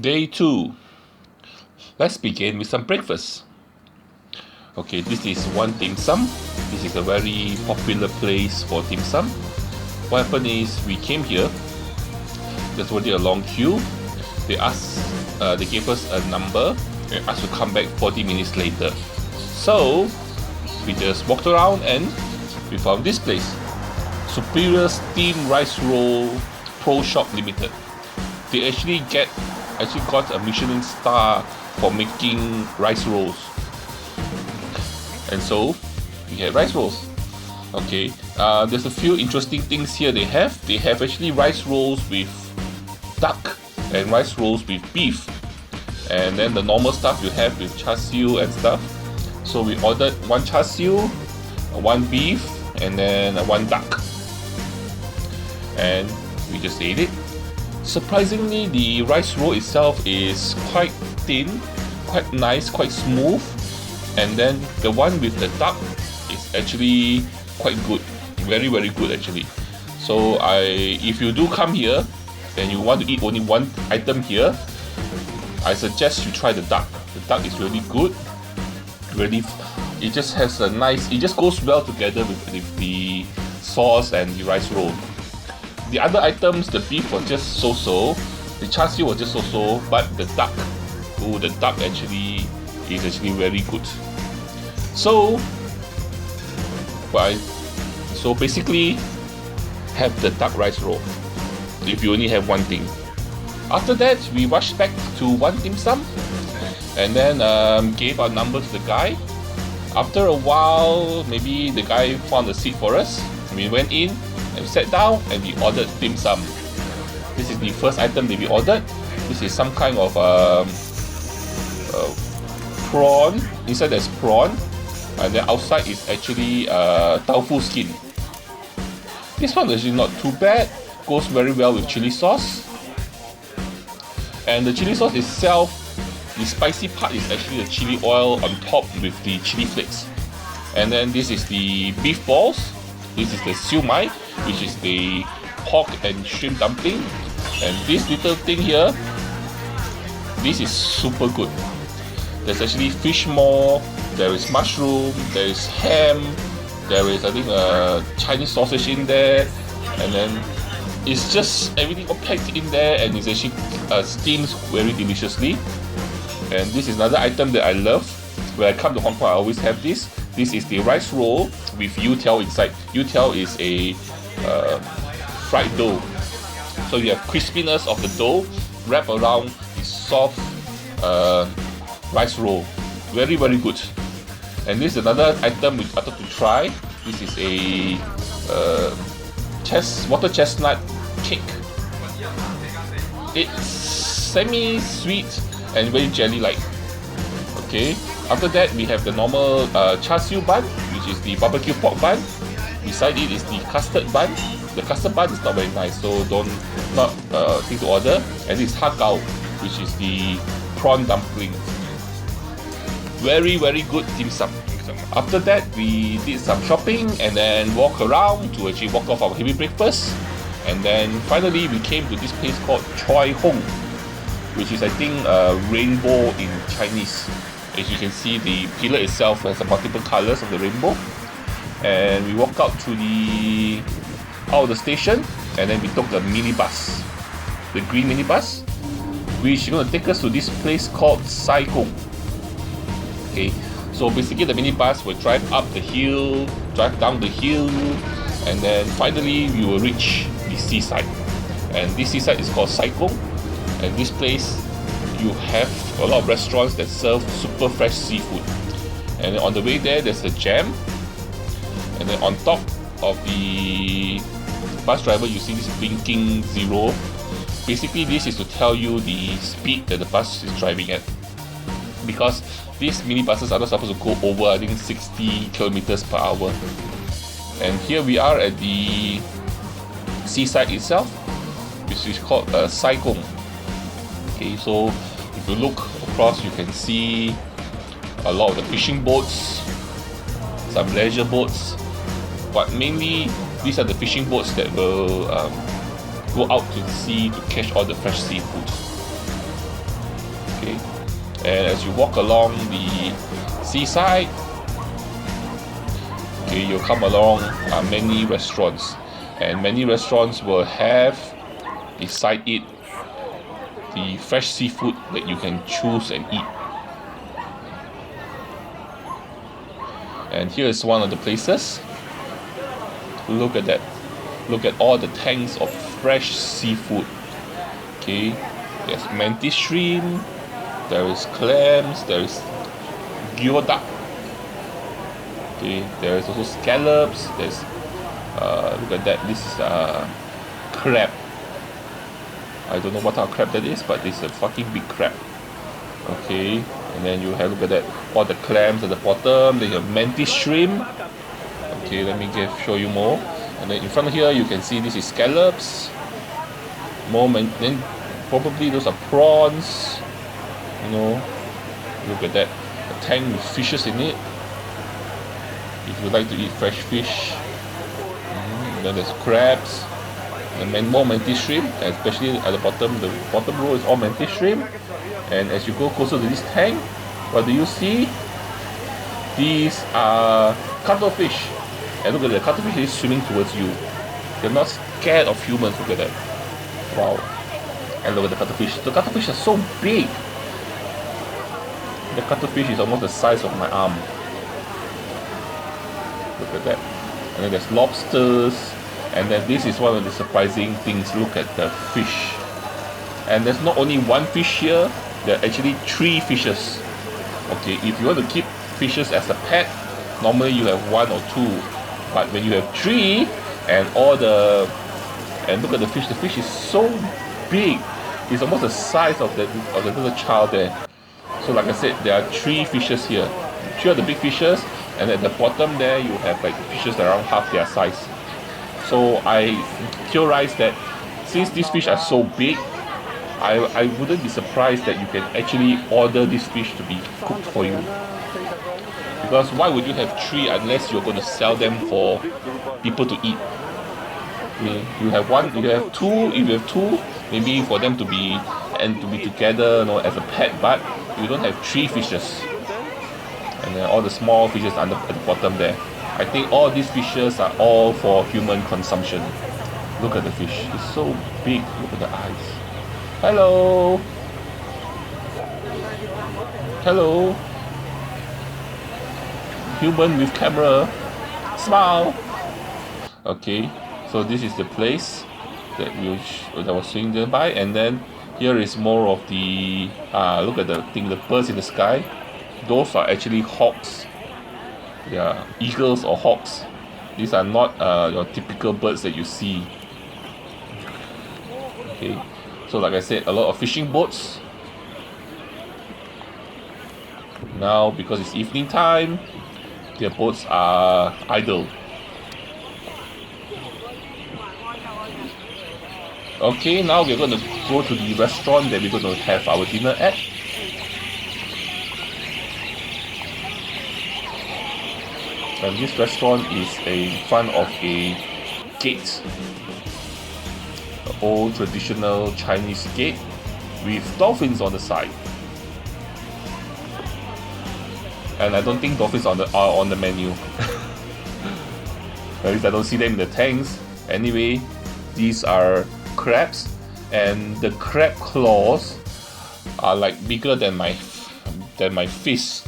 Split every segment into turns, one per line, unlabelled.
Day 2. Let's begin with some breakfast. Okay, this is one dim sum. This is a very popular place for dim sum. What happened is we came here. There's already a long queue. They gave us a number and asked to come back 40 minutes later. So we just walked around and we found this place, Superior Steamed Rice Roll Pro Shop Limited. They actually got a Michelin star for making rice rolls. And so we had rice rolls. Okay, there's a few interesting things here they have. They have actually rice rolls with duck and rice rolls with beef. And then the normal stuff you have with char siu and stuff. So we ordered one char siu, one beef, and then one duck. And we just ate it. Surprisingly, the rice roll itself is quite thin, quite nice, quite smooth. And then the one with the duck is actually quite good, very good actually. So if you do come here and you want to eat only one item here, I suggest you try the duck. The duck is really good. Really, it just has a nice, it just goes well together with the sauce and the rice roll. The other items, the beef was just so-so, the char siu was just so-so, but the duck actually is actually very good. So basically have the duck rice roll if you only have one thing. After that, we rushed back to one dim sum and then gave our number to the guy. After a while, maybe the guy found a seat for us. We went in and sat down and we ordered dim sum. This is the first item that we ordered. This is some kind of prawn. Inside there's prawn, and then outside is actually tofu skin. This one is actually not too bad. Goes very well with chili sauce. And the chili sauce itself, the spicy part is actually the chili oil on top with the chili flakes. And then this is the beef balls. This is the siu mai, which is the pork and shrimp dumpling. And this little thing here, this is super good. There's actually fish maw, there is mushroom, there is ham, there is I think a Chinese sausage in there, and then it's just everything all packed in there, and it's actually steamed very deliciously. And this is another item that I love. When I come to Hong Kong, I always have this. This is the rice roll with youtiao inside. Youtiao is a fried dough. So you have crispiness of the dough wrapped around the soft rice roll. Very good. And this is another item which I thought to try. This is a water chestnut cake. It's semi-sweet and very jelly-like. Okay. After that, we have the normal char siu bun, which is the barbecue pork bun. Beside it is the custard bun. The custard bun is not very nice, so not think to order. And this is har gow, which is the prawn dumpling. Very good dim sum. After that, we did some shopping and then walk around to actually walk off our heavy breakfast. And then finally, we came to this place called Chuen, which is I think a rainbow in Chinese. As you can see, the pillar itself has multiple colors of the rainbow. And we walked out to out of the station, and then we took the minibus, the green minibus, which is going to take us to this place called Sai Kung. Okay, so basically the minibus will drive up the hill, drive down the hill, and then finally we will reach the seaside. And this seaside is called Sai Kung. And this place, you have a lot of restaurants that serve super fresh seafood. And on the way there, there's a jam. And then on top of the bus driver, you see this blinking zero. Basically, this is to tell you the speed that the bus is driving at. Because these minibuses are not supposed to go over, I think, 60 kilometers per hour. And here we are at the seaside itself, which is called Sai Kung. Okay, so if you look across, you can see a lot of the fishing boats, some leisure boats, but mainly these are the fishing boats that will go out to the sea to catch all the fresh seafood. Okay, and as you walk along the seaside, okay, you'll come along many restaurants, and many restaurants will have beside it the fresh seafood that you can choose and eat. And here is one of the places. Look at that. Look at all the tanks of fresh seafood. Okay, there's mantis shrimp, there is clams, there is geoduck. Okay, there is also scallops. There's look at that. This is crab. I don't know what kind of crab that is, but it's a fucking big crab. Okay, and then you have, look at that, all the clams at the bottom. Then you have mantis shrimp. Okay, let me show you more. And then in front of here you can see this is scallops. Then probably those are prawns. You know, look at that, a tank with fishes in it. If you like to eat fresh fish. Then there's crabs. And more mantis shrimp, especially at the bottom row is all mantis shrimp. And as you go closer to this tank, what do you see? These are cuttlefish. And look at the cuttlefish is swimming towards you. They're not scared of humans. Look at that. Wow. And look at the cuttlefish. The cuttlefish are so big. The cuttlefish is almost the size of my arm. Look at that. And then there's lobsters. And then this is one of the surprising things. Look at the fish. And there's not only one fish here. There are actually 3 fishes. Okay, if you want to keep fishes as a pet, normally you have 1 or 2. But when you have 3 and look at the fish is so big. It's almost the size of the little child there. So like I said, there are 3 fishes here. 3 of the big fishes, and at the bottom there you have like fishes around half their size. So I theorized that since these fish are so big, I wouldn't be surprised that you can actually order this fish to be cooked for you. Because why would you have 3 unless you're going to sell them for people to eat? Okay. You have 1, you have 2. If you have 2, maybe for them to be together, you know, as a pet. But you don't have 3 fishes, and then all the small fishes at the bottom there. I think all these fishes are all for human consumption. Look at the fish. It's so big. Look at the eyes. Hello. Hello. Human with camera. Smile. Okay. So this is the place that I was seeing nearby, and then here is more of the look at the birds in the sky. Those are actually hawks. They are eagles or hawks. These are not your typical birds that you see. Okay, so like I said, a lot of fishing boats. Now because it's evening time, their boats are idle. Okay, now we're going to go to the restaurant that we're going to have our dinner at. And this restaurant is in front of a gate, an old traditional Chinese gate with dolphins on the side. And I don't think dolphins are on the menu. At least I don't see them in the tanks. Anyway, these are crabs, and the crab claws are like bigger than my fist.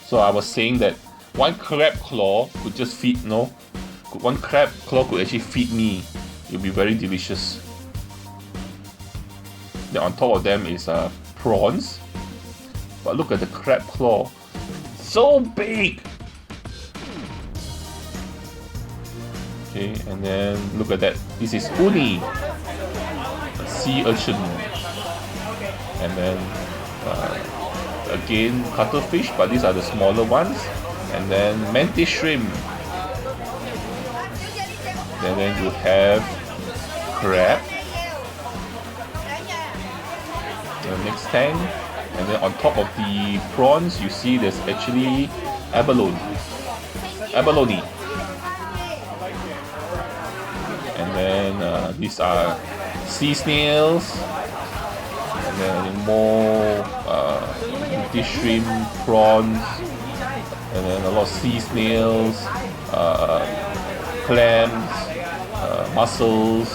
So I was saying that one crab claw could just feed, one crab claw could actually feed me. It would be very delicious. Then on top of them is prawns. But look at the crab claw. So big! Okay, and then look at that. This is uni, a sea urchin. And then again cuttlefish, but these are the smaller ones. And then mantis shrimp. And then you have crab. The next tank. And then on top of the prawns, you see there's actually abalone. And then these are sea snails. And then more fish, shrimp, prawns, and then a lot of sea snails, clams, mussels,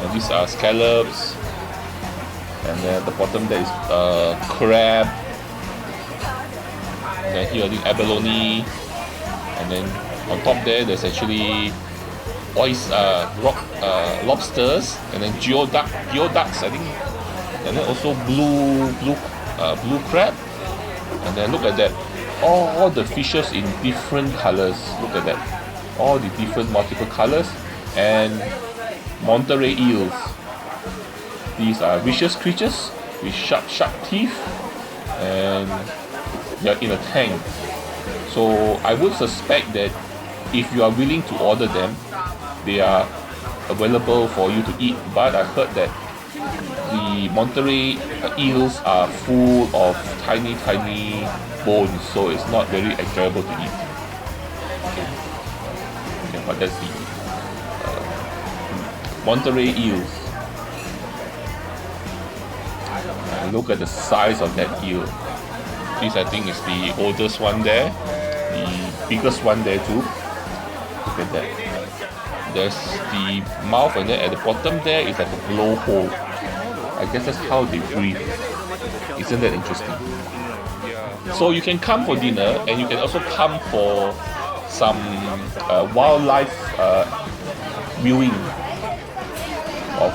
and these are scallops, and then at the bottom there is crab, and then here I think abalone, and then on top there's actually lobsters, and then geoducks I think, and then also blue crab, and then look at that, all the fishes in different colors. Look at that, all the different multiple colors, and Monterey eels. These are vicious creatures with sharp teeth, and they're in a tank. So I would suspect that if you are willing to order them, they are available for you to eat. But I heard that the Monterey eels are full of tiny bones, so it's not very enjoyable to eat. Okay, but that's the Monterey eels. And look at the size of that eel. This I think is the oldest one there, the biggest one there too. Look at that. There's the mouth, and then at the bottom there is like a blowhole. I guess that's how they breathe. Isn't that interesting? So you can come for dinner, and you can also come for some wildlife viewing of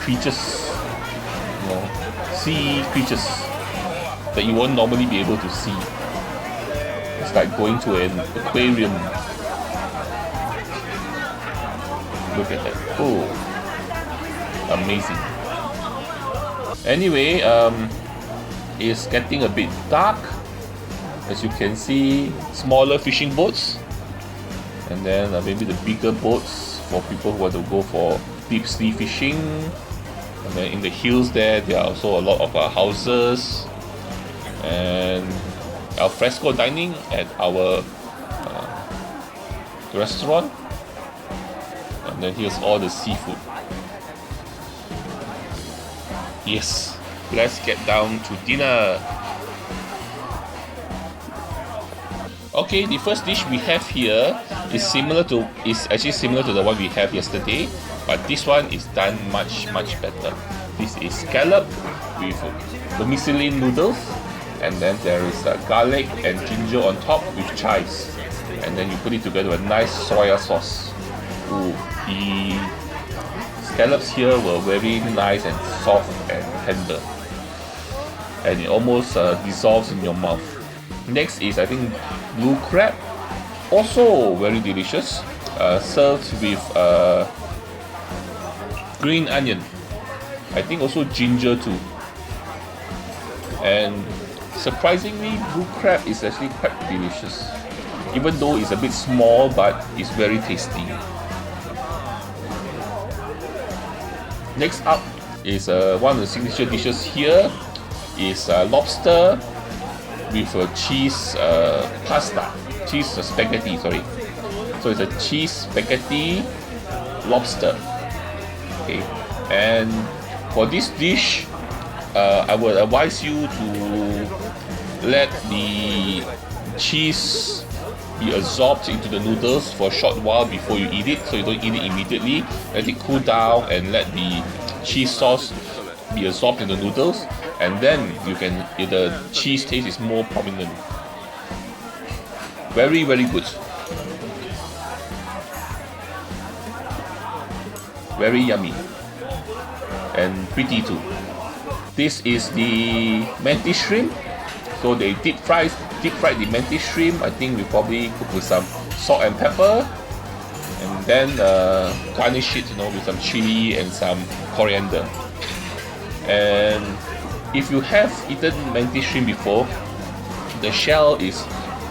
creatures, sea creatures that you won't normally be able to see. It's like going to an aquarium. Look at that. Oh, amazing. Anyway, it's getting a bit dark. As you can see, smaller fishing boats, and then maybe the bigger boats for people who want to go for deep sea fishing. And then in the hills there are also a lot of houses, and al fresco dining at our restaurant. And then here's all the seafood. Yes, let's get down to dinner. Okay, the first dish we have here is actually similar to the one we have yesterday, but this one is done much better. This is scallop with the Michelin noodles, and then there is garlic and ginger on top with chives, and then you put it together with a nice soya sauce. Ooh, the scallops here were very nice and soft and tender, and it almost dissolves in your mouth. Next is I think blue crab, also very delicious, served with green onion, I think also ginger too. And surprisingly, blue crab is actually quite delicious, even though it's a bit small, but it's very tasty. Next up is one of the signature dishes here is lobster with a cheese spaghetti, sorry. So it's a cheese spaghetti lobster. Okay, and for this dish, I would advise you to let the cheese be absorbed into the noodles for a short while before you eat it, so you don't eat it immediately. Let it cool down and let the cheese sauce be absorbed in the noodles, and then the cheese taste is more prominent. Very good. Very yummy and pretty too. This is the mantis shrimp. So they deep fried the mantis shrimp. I think we probably cook with some salt and pepper, and then garnish it, with some chili and some coriander. And if you have eaten mantis shrimp before, the shell is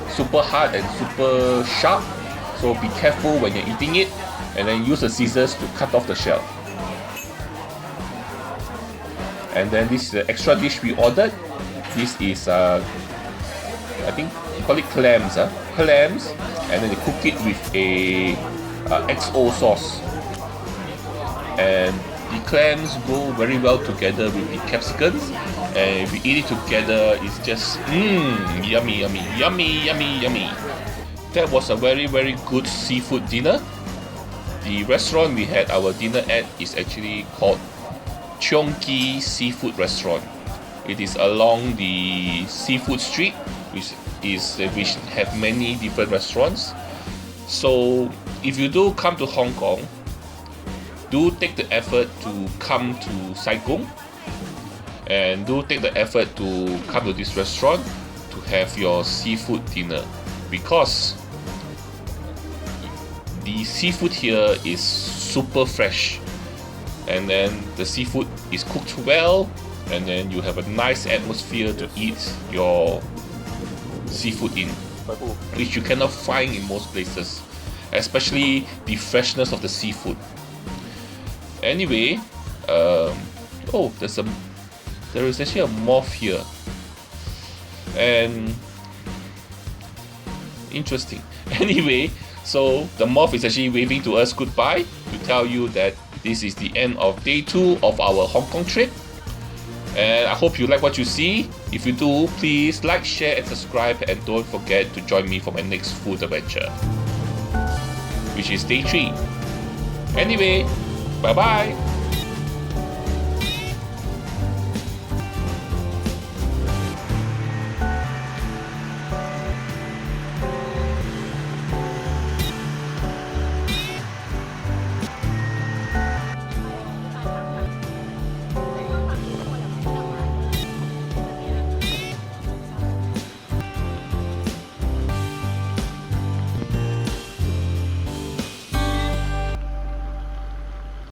super hard and super sharp, so be careful when you're eating it, and then use the scissors to cut off the shell. And then this is the extra dish we ordered. This is I think you call it clams, and then they cook it with a XO sauce. And The clams go very well together with the capsicums, and if you eat it together, it's just yummy, yummy, yummy, yummy, yummy. That was a very, very good seafood dinner. The restaurant we had our dinner at is actually called Chuen Seafood Restaurant. It is along the seafood street, which have many different restaurants. So if you do come to Hong Kong, do take the effort to come to Sai Kung, and do take the effort to come to this restaurant to have your seafood dinner, because the seafood here is super fresh, and then the seafood is cooked well, and then you have a nice atmosphere to eat your seafood in, which you cannot find in most places, especially the freshness of the seafood. Anyway, there is actually a moth here, and interesting. Anyway, so the moth is actually waving to us goodbye to tell you that this is the end of day 2 of our Hong Kong trip. And I hope you like what you see. If you do, please like, share and subscribe, and don't forget to join me for my next food adventure, which is day 3. Anyway, bye bye.